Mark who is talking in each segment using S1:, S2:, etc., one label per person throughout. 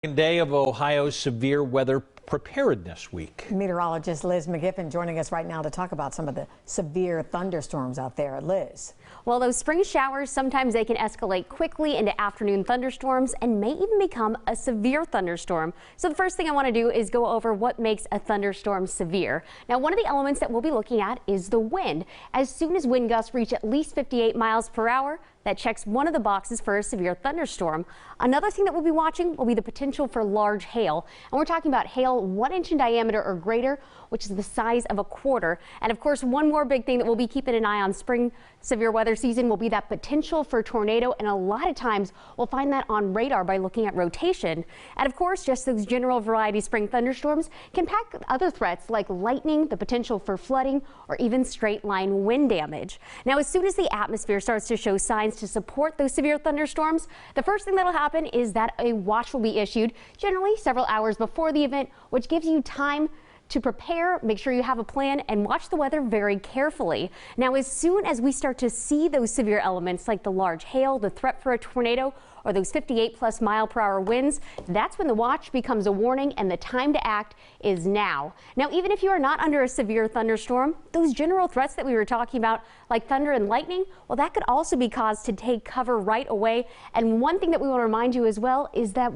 S1: Second day of Ohio's severe weather preparedness week.
S2: Meteorologist Liz McGiffin joining us right now to talk about some of the severe thunderstorms out there. Liz.
S3: Well, those spring showers, sometimes they can escalate quickly into afternoon thunderstorms and may even become a severe thunderstorm. So the first thing I want to do is go over what makes a thunderstorm severe. Now, one of the elements that we'll be looking at is the wind. As soon as wind gusts reach at least 58 miles per hour, that checks one of the boxes for a severe thunderstorm. Another thing that we'll be watching will be the potential for large hail. And we're talking about hail 1 inch in diameter or greater, which is the size of a quarter. And of course, one more big thing that we'll be keeping an eye on spring severe weather season will be that potential for tornado. And a lot of times we'll find that on radar by looking at rotation. And of course, just those general variety spring thunderstorms can pack other threats like lightning, the potential for flooding, or even straight line wind damage. Now, as soon as the atmosphere starts to show signs to support those severe thunderstorms, the first thing that'll happen is that a watch will be issued, generally several hours before the event, which gives you time to prepare, make sure you have a plan, and watch the weather very carefully. Now, as soon as we start to see those severe elements like the large hail, the threat for a tornado, or those 58+ mile-per-hour winds, that's when the watch becomes a warning and the time to act is now. Now, even if you are not under a severe thunderstorm, those general threats that we were talking about, like thunder and lightning, well, that could also be caused to take cover right away. And one thing that we want to remind you as well is that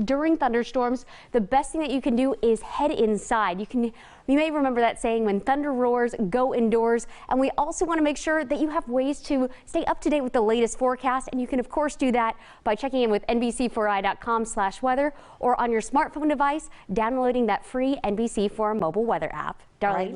S3: during thunderstorms, the best thing that you can do is head inside. You may remember that saying, when thunder roars, go indoors. And we also want to make sure that you have ways to stay up to date with the latest forecast. And you can, of course, do that by checking in with NBC4i.com/weather or on your smartphone device, downloading that free NBC4 mobile weather app. Darlene.